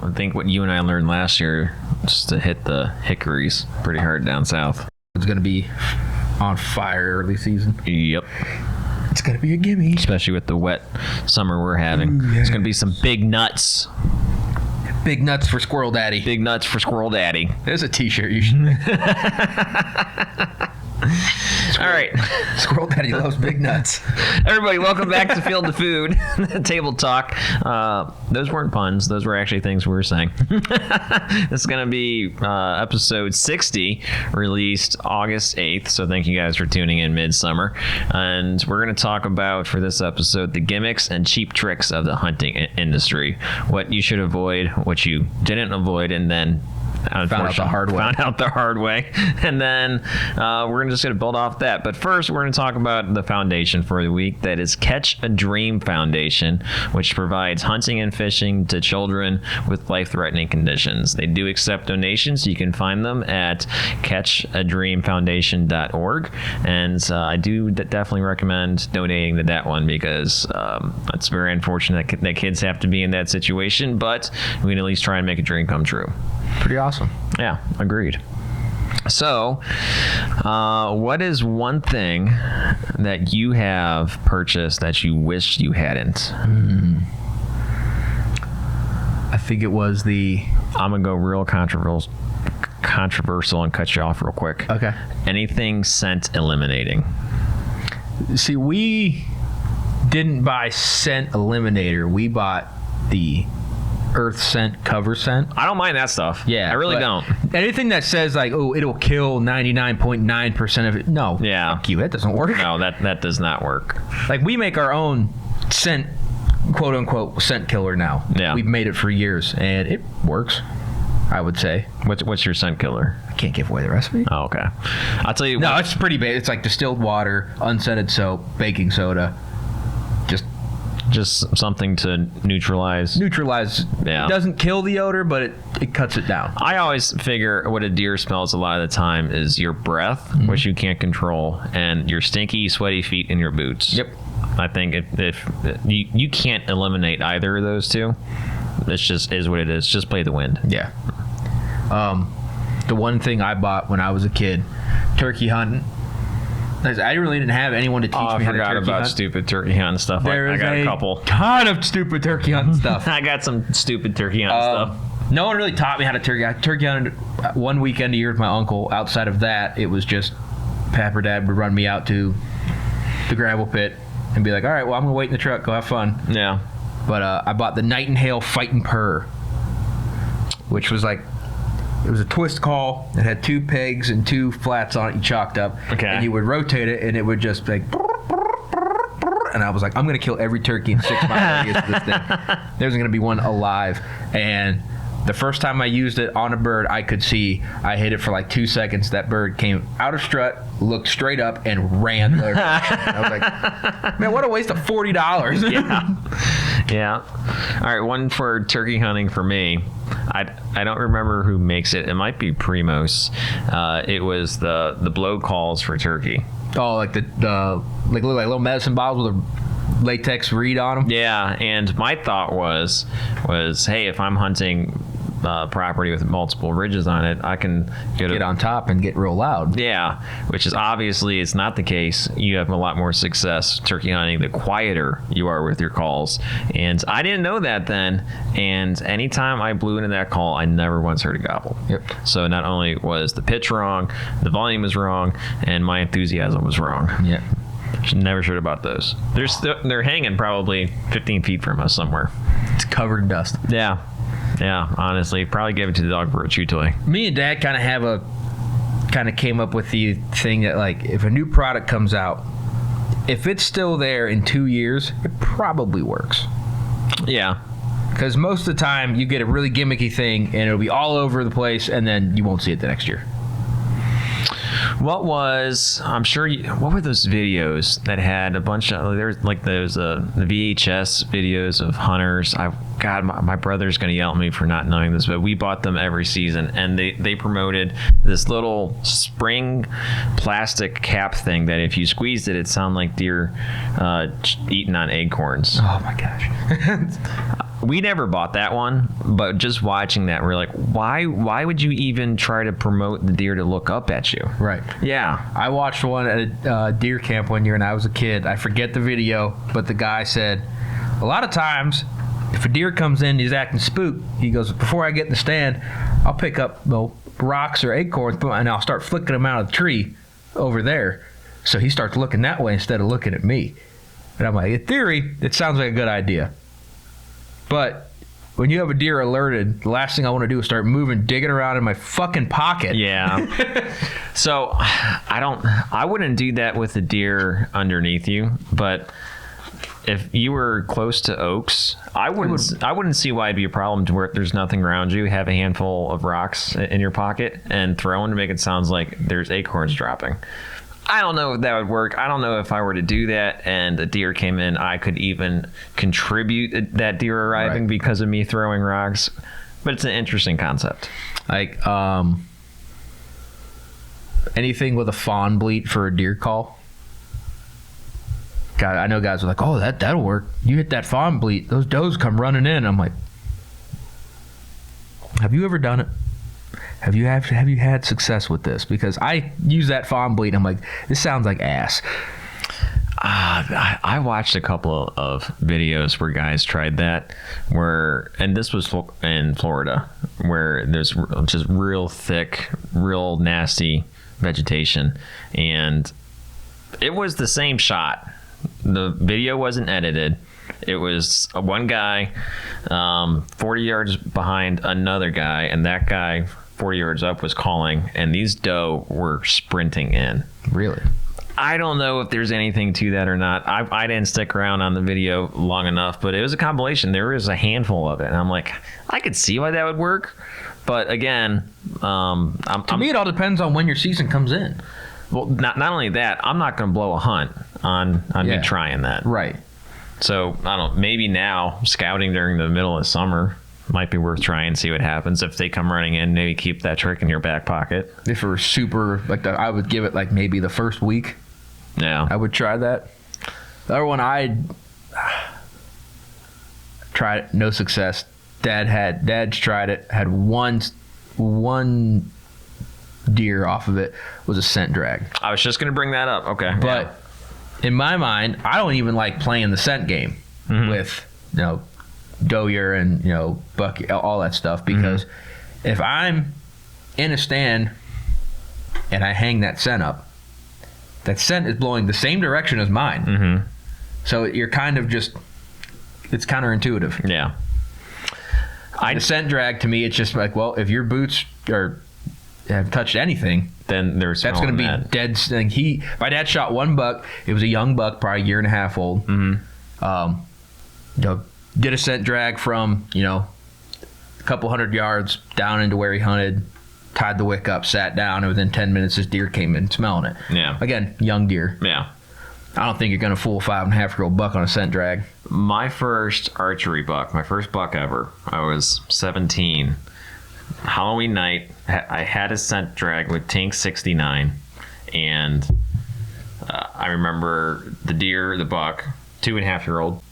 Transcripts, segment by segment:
I think what you and I learned last year, just to hit the hickories pretty hard down south. It's going to be on fire early season. Yep. It's going to be a gimme. Especially with the wet summer we're having. Ooh, yeah. It's going to be some big nuts. Big nuts for Squirrel Daddy. Big nuts for Squirrel Daddy. There's a t-shirt you should make. All right. Squirrel Daddy loves big nuts. Everybody, welcome back to Field to Food, Table Talk. Those weren't puns. Those were actually things we were saying. This is going to be episode 60, released August 8th. So thank you guys for tuning in midsummer. And we're going to talk about, for this episode, the gimmicks and cheap tricks of the hunting industry. What you should avoid, what you didn't avoid, and then found out the hard way. And then we're just going to build off that. But first, we're going to talk about the foundation for the week. That is Catch a Dream Foundation, which provides hunting and fishing to children with life-threatening conditions. They do accept donations. You can find them at catchadreamfoundation.org. And I do definitely recommend donating to that one, because it's very unfortunate that kids have to be in that situation. But we can at least try and make a dream come true. Pretty awesome. Yeah, agreed. So, what is one thing that you have purchased that you wish you hadn't? I think it was I'm going to go real controversial and cut you off real quick. Okay. Anything scent eliminating. See, we didn't buy scent eliminator. We bought the earth scent, cover scent. I don't mind that stuff. Yeah. I really don't. Anything that says like, oh, it'll kill 99.9% of it. No. Yeah. Fuck you. That doesn't work. No, that does not work. Like, we make our own scent, quote unquote, scent killer now. Yeah. We've made it for years, and it works, I would say. What's your scent killer? I can't give away the recipe. Oh, okay. I'll tell you. No, it's pretty basic. It's like distilled water, unscented soap, baking soda. Just something to neutralize. Yeah. It doesn't kill the odor, but it cuts it down. I always figure what a deer smells a lot of the time is your breath, which you can't control, and your stinky, sweaty feet in your boots. Yep. I think if you can't eliminate either of those two, it just is what it is. Just play the wind. Yeah. The one thing I bought when I was a kid, turkey hunting. I really didn't have anyone to teach me how to turkey hunt. I forgot about stupid turkey hunting stuff. I got a couple. Ton of stupid turkey hunting stuff. I got some stupid turkey hunting stuff. No one really taught me how to turkey hunt. Turkey hunted one weekend a year with my uncle. Outside of that, it was just Pap or Dad would run me out to the gravel pit and be like, all right, well, I'm going to wait in the truck. Go have fun. Yeah. But I bought the Night and Hail Fight and Purr, which was like, it was a twist call. It had 2 pegs and 2 flats on it. You chalked up. Okay. And you would rotate it, and it would just like. And I was like, I'm going to kill every turkey in 6 mile radius of this thing. There's going to be one alive. And the first time I used it on a bird, I could see I hit it for like 2 seconds. That bird came out of strut, looked straight up, and ran. I was like, man, what a waste of $40. Yeah. All right, one for turkey hunting for me. I don't remember who makes it. It might be Primos. It was the blow calls for turkey. Oh, like the like little medicine bottles with a latex reed on them. Yeah, and my thought was hey, if I'm hunting property with multiple ridges on it, I can get on top and get real loud. Yeah, which is obviously it's not the case. You have a lot more success turkey hunting the quieter you are with your calls. And I didn't know that then. And anytime I blew into that call, I never once heard a gobble. Yep. So not only was the pitch wrong, the volume was wrong, and my enthusiasm was wrong. Yeah. Never sure about those. They're hanging probably 15 feet from us somewhere. It's covered in dust. Yeah. Yeah, honestly, probably give it to the dog for a chew toy. Me and Dad kind of came up with the thing that, like, if a new product comes out, if it's still there in 2 years, it probably works. Yeah. Because most of the time, you get a really gimmicky thing, and it'll be all over the place, and then you won't see it the next year. What were those videos that had a bunch of, there's like those the VHS videos of hunters. God, my brother's going to yell at me for not knowing this, but we bought them every season, and they promoted this little spring plastic cap thing that if you squeezed it, it sounded like deer eating on acorns. Oh my gosh. We never bought that one, but just watching that, we're like, why would you even try to promote the deer to look up at you? Right. Yeah. I watched one at a deer camp one year, and I was a kid. I forget the video, but the guy said, a lot of times, if a deer comes in, he's acting spooked. He goes, before I get in the stand, I'll pick up rocks or acorns, and I'll start flicking them out of the tree over there. So he starts looking that way instead of looking at me. And I'm like, in theory, it sounds like a good idea. But when you have a deer alerted, the last thing I want to do is start moving, digging around in my fucking pocket. Yeah. So I wouldn't do that with the deer underneath you, but if you were close to oaks, I wouldn't see why it'd be a problem to where there's nothing around you, have a handful of rocks in your pocket and throw them to make it sound like there's acorns dropping. I don't know if that would work. I don't know if I were to do that and a deer came in, I could even contribute that deer arriving because of me throwing rocks. But it's an interesting concept. Like anything with a fawn bleat for a deer call. God, I know guys are like, oh, that'll work. You hit that fawn bleat, those does come running in. I'm like, have you ever done it? Have you had success with this? Because I use that fawn bleat. I'm like, this sounds like ass. I watched a couple of videos where guys tried that, and this was in Florida, where there's just real thick, real nasty vegetation, and it was the same shot. The video wasn't edited. It was one guy 40 yards behind another guy, and that guy 40 yards up was calling, and these doe were sprinting in. Really? I don't know if there's anything to that or not. I didn't stick around on the video long enough, but it was a compilation. There was a handful of it, and I'm like, I could see why that would work. But again, to me, it all depends on when your season comes in. Well, not only that, I'm not going to blow a hunt on me trying that. Right. So, I don't know, maybe now, scouting during the middle of summer might be worth trying and see what happens. If they come running in, maybe keep that trick in your back pocket. If it were super, I would give it maybe the first week. Yeah. I would try that. The other one I tried, no success. Dad's tried it, had one deer off of it, was a scent drag. I was just going to bring that up. Okay. But in my mind, I don't even like playing the scent game with, Doyer and, Bucky, all that stuff, because if I'm in a stand and I hang that scent up, that scent is blowing the same direction as mine. So you're kind of just, it's counterintuitive. Yeah. The scent drag, to me, it's just like, well, if your boots have touched anything, then that's going to be dead. My dad shot one buck. It was a young buck, probably a year and a half old. Did a scent drag from a couple 100 yards down into where he hunted, tied the wick up, sat down, and within 10 minutes this deer came in smelling it. Yeah. Again, young deer. Yeah. I don't think you're going to fool a 5.5-year-old buck on a scent drag. My first archery buck, my first buck ever, I was 17. Halloween night, I had a scent drag with Tank 69, and I remember the buck, 2.5-year-old,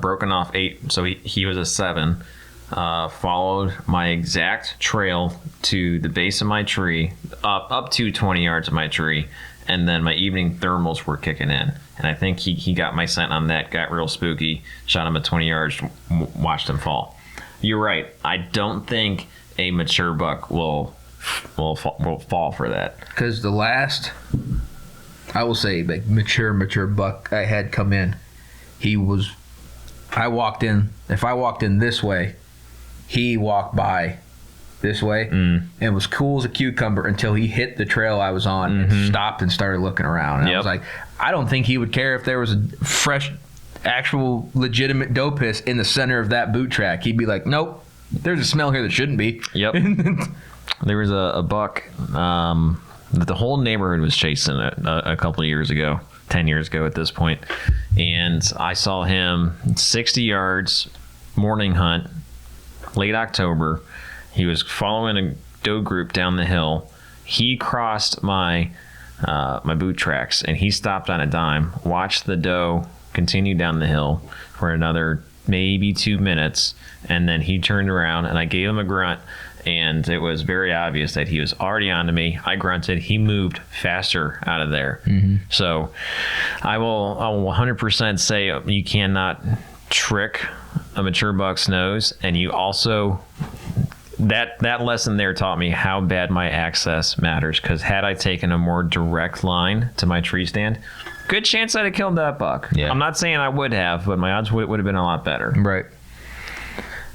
broken off 8, so he was a 7, followed my exact trail to the base of my tree, up to 20 yards of my tree, and then my evening thermals were kicking in. And I think he got my scent on that, got real spooky, shot him at 20 yards, watched him fall. You're right. I don't think a mature buck will fall for that. Because the last, I will say, mature buck I had come in, if I walked in this way, he walked by this way and was cool as a cucumber until he hit the trail I was on and stopped and started looking around. And I was like, I don't think he would care if there was a fresh, actual, legitimate doe piss in the center of that boot track. He'd be like, nope, there's a smell here that shouldn't be. Yep. There was a buck that the whole neighborhood was chasing a couple of years ago, 10 years ago at this point. And I saw him 60 yards, morning hunt, late October. He was following a doe group down the hill. He crossed my boot tracks, and he stopped on a dime, watched the doe continue down the hill for another maybe 2 minutes, and then he turned around and I gave him a grunt, and it was very obvious that he was already onto me. I grunted. He moved faster out of there. So I will 100% say you cannot trick a mature buck's nose, and you also that lesson there taught me how bad my access matters, because had I taken a more direct line to my tree stand, good chance I'd have killed that buck. Yeah. I'm not saying I would have, but my odds would have been a lot better. Right.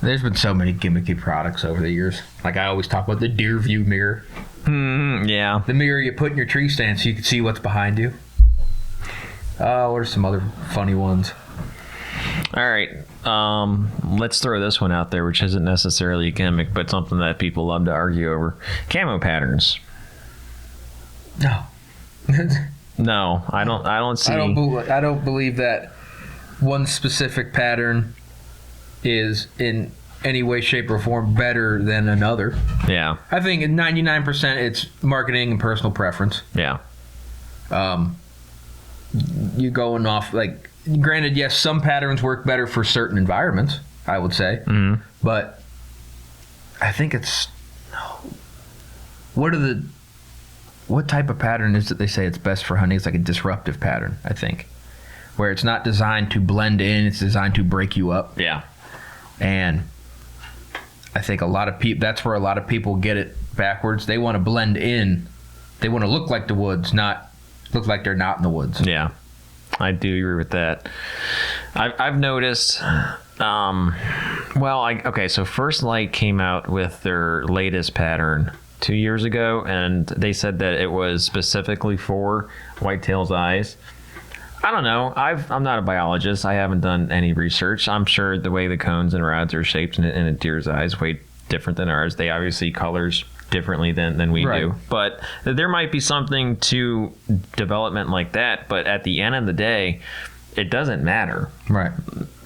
There's been so many gimmicky products over the years. Like I always talk about the deer view mirror. Yeah. The mirror you put in your tree stand so you can see what's behind you. What are some other funny ones? All right. Let's throw this one out there, which isn't necessarily a gimmick, but something that people love to argue over. Camo patterns. No. No, I don't see. I don't believe that one specific pattern is in any way, shape, or form better than another. Yeah. I think in 99% it's marketing and personal preference. Yeah. You going off, like, granted, yes, some patterns work better for certain environments, I would say. But I think it's... What type of pattern is it they say it's best for hunting? It's like a disruptive pattern, I think. Where it's not designed to blend in, it's designed to break you up. Yeah. And I think a lot of people, that's where a lot of people get it backwards. They want to blend in. They want to look like the woods, not look like they're not in the woods. Yeah. I do agree with that. I've noticed, so First Light came out with their latest pattern 2 years ago, and they said that it was specifically for whitetail's eyes. I don't know. I'm not a biologist. I haven't done any research. I'm sure the way the cones and rods are shaped in a deer's eyes way different than ours. They obviously colors differently than we do. But there might be something to development like that. But at the end of the day, it doesn't matter. Right.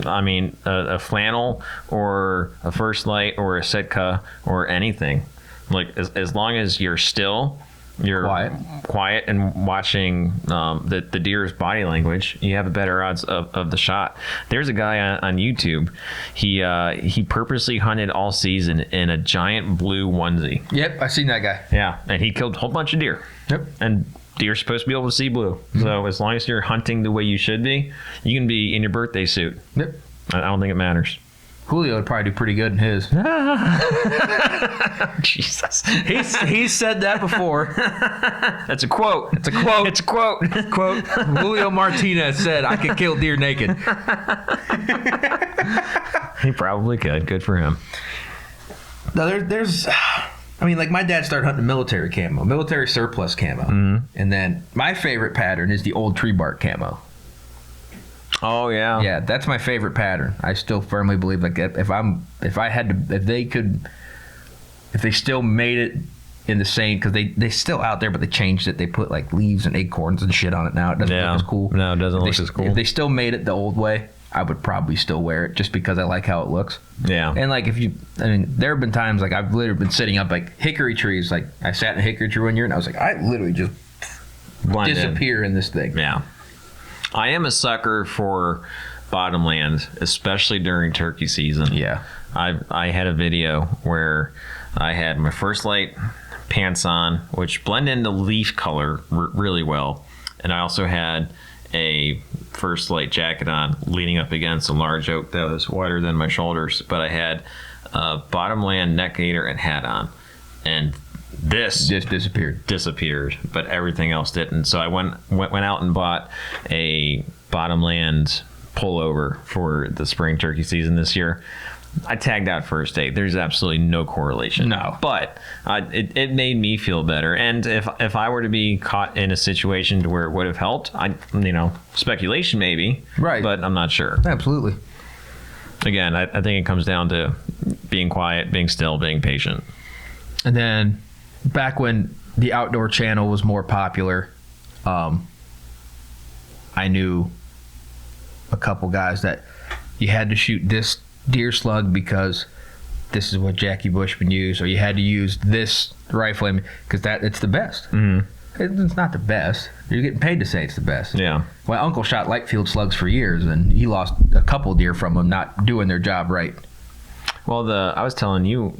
I mean, a flannel or a First Light or a Sitka or anything. Like, as long as you're still... You're quiet and watching the deer's body language, you have a better odds of the shot. There's a guy on YouTube. He purposely hunted all season in a giant blue onesie. Yep, I seen that guy. Yeah, and he killed a whole bunch of deer. Yep. And deer's supposed to be able to see blue. So as long as you're hunting the way you should be, you can be in your birthday suit. Yep. I don't think it matters. Julio would probably do pretty good in his. Jesus. He's said that before. That's a quote. It's a quote. It's a quote. Quote. Julio Martinez said, "I could kill deer naked." He probably could. Good for him. Now there's, I mean, like my dad started hunting military camo, military surplus camo, and then my favorite pattern is the old tree bark camo. Oh yeah. Yeah, that's my favorite pattern. I still firmly believe, like, if they still made it in the same, because they still out there, but they changed it. They put like leaves and acorns and shit on it now. It doesn't look as cool. No, it doesn't look as cool. If they still made it the old way, I would probably still wear it just because I like how it looks. Yeah. And like there have been times like I've literally been sitting up like hickory trees. Like I sat in a hickory tree one year and I was like, I literally just disappear in this thing. Yeah. I am a sucker for bottomland, especially during turkey season. Yeah. I had a video where I had my First Light pants on, which blend into leaf color really well. And I also had a First Light jacket on leaning up against a large oak that was wider than my shoulders. But I had a bottomland neck gaiter and hat on. And this just disappeared, but everything else didn't. So I went out and bought a bottomland pullover for the spring turkey season this year. I tagged out first date. There's absolutely no correlation. No, but it made me feel better. And if I were to be caught in a situation to where it would have helped, speculation maybe, right? But I'm not sure. Absolutely. Again, I think it comes down to being quiet, being still, being patient. And then back when the Outdoor Channel was more popular, I knew a couple guys that you had to shoot this deer slug because this is what Jackie Bushman used, or you had to use this rifle because it's the best. It's not the best. You're getting paid to say it's the best. Yeah. My uncle shot light field slugs for years, and he lost a couple deer from them not doing their job right. Well, I was telling you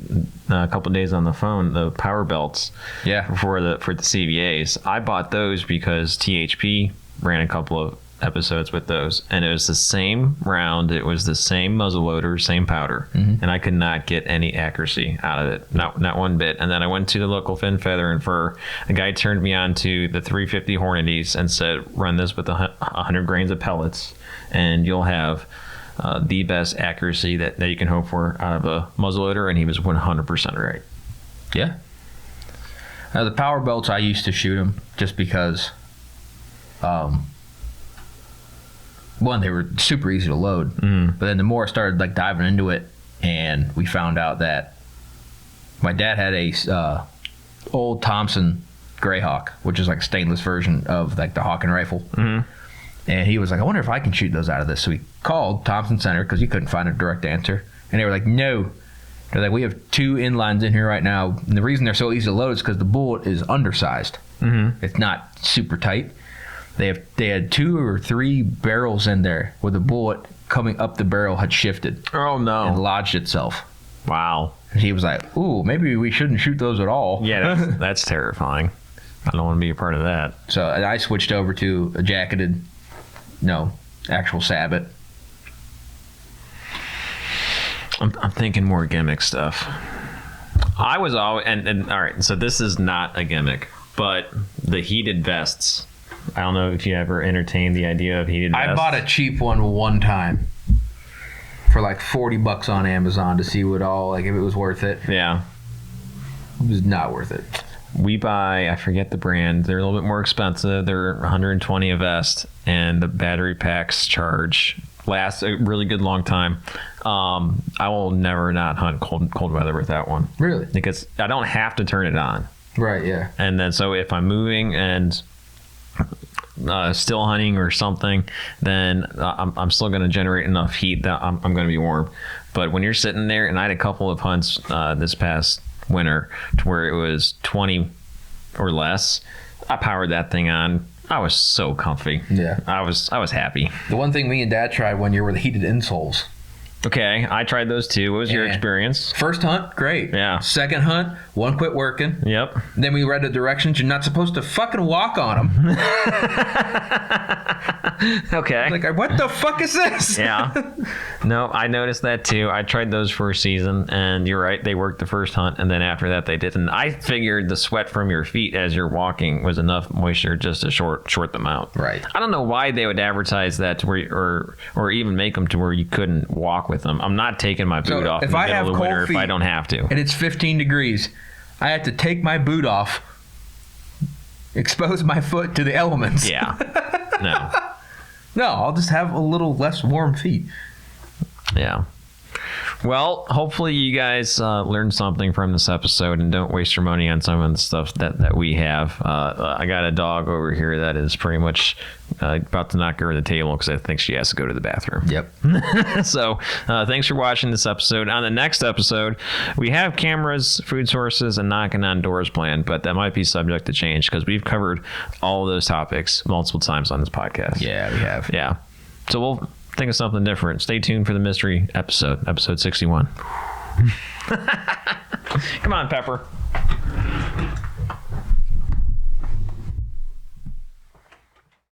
a couple days on the phone, the power belts. Yeah. For the CVAs, I bought those because THP ran a couple of episodes with those, and it was the same round, it was the same muzzle loader, same powder, and I could not get any accuracy out of it, not one bit. And then I went to the local Fin, Feather and Fur. A guy turned me on to the 350 Hornadies and said, run this with 100 grains of pellets and you'll have the best accuracy that you can hope for out of a muzzleloader. And he was 100% right. Yeah. The power belts, I used to shoot them just because one, they were super easy to load, but then the more I started like diving into it, and we found out that my dad had a old Thompson Greyhawk, which is like a stainless version of like the Hawken rifle, and he was like, I wonder if I can shoot those out of this. So he called Thompson Center because he couldn't find a direct answer, and they were like, no. They're like, we have 2 inlines in here right now, and the reason they're so easy to load is because the bullet is undersized. It's not super tight. They had 2 or 3 barrels in there where the bullet coming up the barrel had shifted. Oh no! And lodged itself. Wow. And he was like, "Ooh, maybe we shouldn't shoot those at all." Yeah, that's terrifying. I don't want to be a part of that. So I switched over to a jacketed, actual sabot. I'm thinking more gimmick stuff. I was always and all right. So this is not a gimmick, but the heated vests. I don't know if you ever entertained the idea of heated vests. I bought a cheap one time for like $40 on Amazon to see if it was worth it. Yeah. It was not worth it. We buy, I forget the brand. They're a little bit more expensive. They're $120 a vest, and the battery packs last a really good long time. I will never not hunt cold weather with that one. Really? Because I don't have to turn it on. Right, yeah. And then so if I'm moving and still hunting or something, then I'm still going to generate enough heat that I'm going to be warm. But when you're sitting there, and I had a couple of hunts this past winter to where it was 20 or less, I powered that thing on. I was so comfy. Yeah. I was happy. The one thing me and Dad tried one year were the heated insoles. Okay, I tried those too. What was your experience? First hunt, great. Yeah. Second hunt, one quit working. Yep. Then we read the directions. You're not supposed to fucking walk on them. Okay. Like, what the fuck is this? Yeah. No, I noticed that too. I tried those for a season, and you're right. They worked the first hunt, and then after that they didn't. I figured the sweat from your feet as you're walking was enough moisture just to short them out. Right. I don't know why they would advertise that to where, or even make them to where you couldn't walk with them. I'm not taking my boot off in the middle of the winter if I don't have to. And it's 15 degrees. I have to take my boot off, expose my foot to the elements. Yeah. No. No, I'll just have a little less warm feet. Yeah. Well, hopefully you guys learned something from this episode and don't waste your money on some of the stuff that we have. I got a dog over here that is pretty much about to knock her over the table because I think she has to go to the bathroom. Yep. So thanks for watching this episode. On the next episode, we have cameras, food sources, and knocking on doors planned, but that might be subject to change because we've covered all of those topics multiple times on this podcast. Yeah, we have. Yeah. So we'll think of something different. Stay tuned for the mystery episode 61. Come on, Pepper.